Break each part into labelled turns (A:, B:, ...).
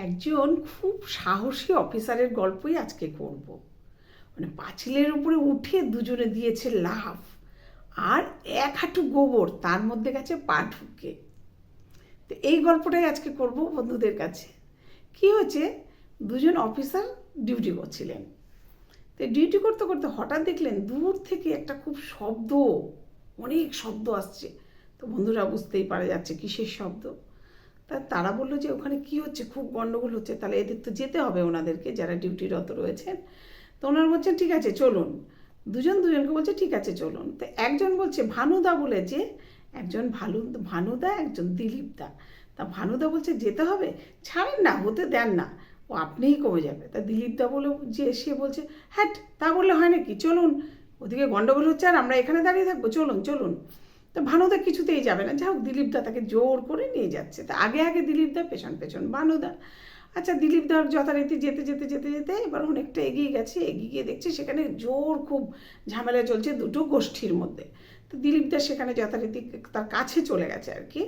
A: একজন খুব সাহসী অফিসারের গল্পই আজকে করব। মানে পাঁচিলের উপরে উঠে দুজনে দিয়েছে লাফ, আর এক হাঁটু গোবর তার মধ্যে গেছে পা ঢুকে। তো এই গল্পটাই আজকে করব বন্ধুদের কাছে। কি হয়েছে, দুজন অফিসার ডিউটি করছিলেন। তো ডিউটি করতে করতে হঠাৎ দেখলেন দূর থেকে একটা খুব শব্দ, অনেক শব্দ আসছে। তো বন্ধুরা বুঝতেই পারা যাচ্ছে কিসের শব্দ। তারা বললো যে ওখানে কি হচ্ছে, খুব গন্ডগোল হচ্ছে, তাহলে এদের তো যেতে হবে ওনাদেরকে, যারা ডিউটিরত রয়েছেন। তো ওনারা বলছেন ঠিক আছে চলুন। দুজনকে বলছে ঠিক আছে চলুন। তো একজন বলছে ভানুদা বলে, যে একজন ভানুদা, একজন দিলীপদা। তা ভানুদা বলছে যেতে হবে, ছাড়েন না, হতে দেন না, ও আপনিই কমে যাবে। তা দিলীপদা বলে যে সে বলছে হ্যাঁ তা বললে হয় নাকি, চলুন, ওদিকে গন্ডগোল হচ্ছে আর আমরা এখানে দাঁড়িয়ে থাকবো, চলুন চলুন। তো ভানুদা কিছুতেই যাবে না, যাই হোক দিলীপদা তাকে জোর করে নিয়ে যাচ্ছে। তা আগে আগে দিলীপদা, পেছন পেছন ভানুদা। আচ্ছা দিলীপদার যথারীতি যেতে যেতে যেতে যেতে এবার অনেকটা এগিয়ে গেছে, এগিয়ে গিয়ে দেখছে সেখানে জোর খুব ঝামেলা চলছে দুটো গোষ্ঠীর মধ্যে। তো দিলীপদা সেখানে যথারীতি তার কাছে চলে গেছে আর কি।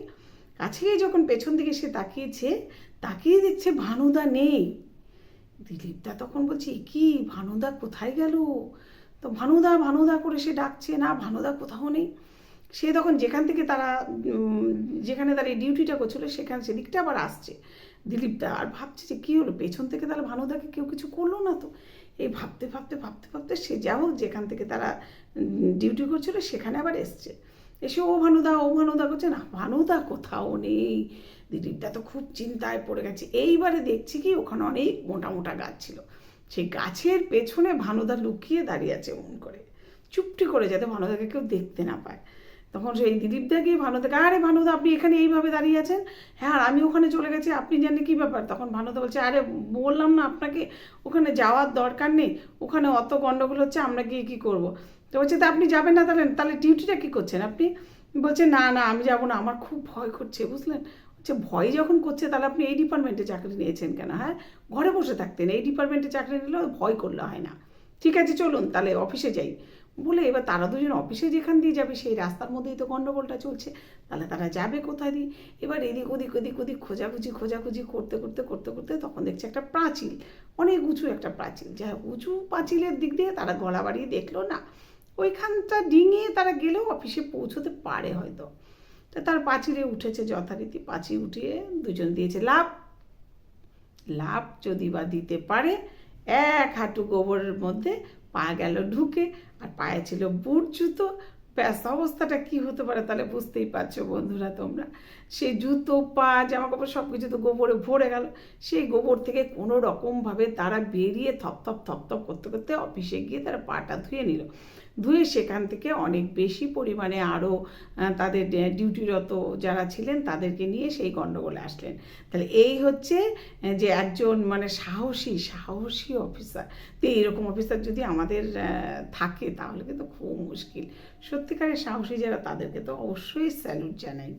A: কাছে গিয়ে যখন পেছন দিকে সে তাকিয়েছে, তাকিয়ে দেখছে ভানুদা নেই। দিলীপদা তখন বলছে কি, ভানুদা কোথায় গেল? তো ভানুদা ভানুদা করে সে ডাকছে, না ভানুদা কোথাও নেই। সে তখন যেখান থেকে তারা যেখানে দাঁড়িয়ে ডিউটিটা করছিল সেদিকটা আবার আসছে দিলীপদা, আর ভাবছে যে কী হলো, পেছন থেকে তাহলে ভানুদাকে কেউ কিছু করলো না তো। এই ভাবতে ভাবতে ভাবতে ভাবতে সে যা হোক যেখান থেকে তারা ডিউটি করছিল সেখানে আবার এসছে। এসে ও ভানুদা করছে, না ভানুদা কোথাও নেই। দিলীপদা তো খুব চিন্তায় পড়ে গেছে। এইবারে দেখছি কি ওখানে অনেক মোটা মোটা গাছ ছিল, সেই গাছের পেছনে ভানুদা লুকিয়ে দাঁড়িয়ে আছে এমন করে, চুপটি করে, যাতে ভানুদাকে কেউ দেখতে না পায়। তখন সেই দিলীপদা গিয়ে ভানুদাকে, আরে ভানুদা আপনি এখানে এইভাবে দাঁড়িয়ে আছেন, হ্যাঁ আর আমি ওখানে চলে গেছি, আপনি জানেন কী ব্যাপার? তখন ভানুদা বলছে, আরে বললাম না আপনাকে ওখানে যাওয়ার দরকার নেই, ওখানে অত গণ্ডগোল হচ্ছে, আমরা গিয়ে কী করবো? তো বলছে তা আপনি যাবেন না, তাহলে ডিউটিটা কী করছেন আপনি? বলছে না না আমি যাবো না, আমার খুব ভয় করছে, বুঝলেন? হচ্ছে ভয় যখন করছে তাহলে আপনি এই ডিপার্টমেন্টে চাকরি নিয়েছেন কেন? হ্যাঁ ঘরে বসে থাকতেন, এই ডিপার্টমেন্টে চাকরি নিলেও ভয় করলে হয় না। ঠিক আছে চলুন তাহলে অফিসে যাই বলে, এবার তারা দুজন অফিসে যেখান দিয়ে যাবে সেই রাস্তার মধ্যেই তো গণ্ডগোলটা চলছে, তাহলে তারা যাবে কোথায় দিয়ে? এবার এদিক ওদিক খোঁজাখুঁজি করতে করতে করতে করতে তখন দেখছে একটা প্রাচীল, অনেক উঁচু একটা প্রাচীল। যা উঁচু পাঁচিলের দিক দিয়ে তারা গলা বাড়িয়ে দেখলো না, ওইখানটা ডিঙিয়ে তারা গেলেও অফিসে পৌঁছতে পারে হয়তো। তা তার পাঁচিলে উঠেছে যথারীতি, পাঁচিল উঠিয়ে দুজন দিয়েছে লাফ। লাফ যদি বা দিতে পারে, এক হাঁটু গোবরের মধ্যে পা গেল ঢুকে, আর পায়ে ছিল বুট জুতো। ব্যাস অবস্থাটা কি হতে পারে তাহলে বুঝতেই পারছো বন্ধুরা তোমরা। সেই জুতো পা জামা কাপড় সব কিছু তো গোবরে ভরে গেল। সেই গোবর থেকে কোনো রকমভাবে তারা বেরিয়ে থপ করতে করতে অফিসে গিয়ে তারা পাটা ধুয়ে নিল। ধুয়ে সেখান থেকে অনেক বেশি পরিমাণে আরও তাদের ডিউটিরত যারা ছিলেন তাদেরকে নিয়ে সেই গণ্ডগোলে আসলেন। তাহলে এই হচ্ছে যে একজন মানে সাহসী অফিসার। তো এইরকম অফিসার যদি আমাদের থাকে তাহলে কিন্তু খুব মুশকিল। সত্যিকারের সাহসী যারা তাদেরকে তো অবশ্যই স্যালুট জানাই।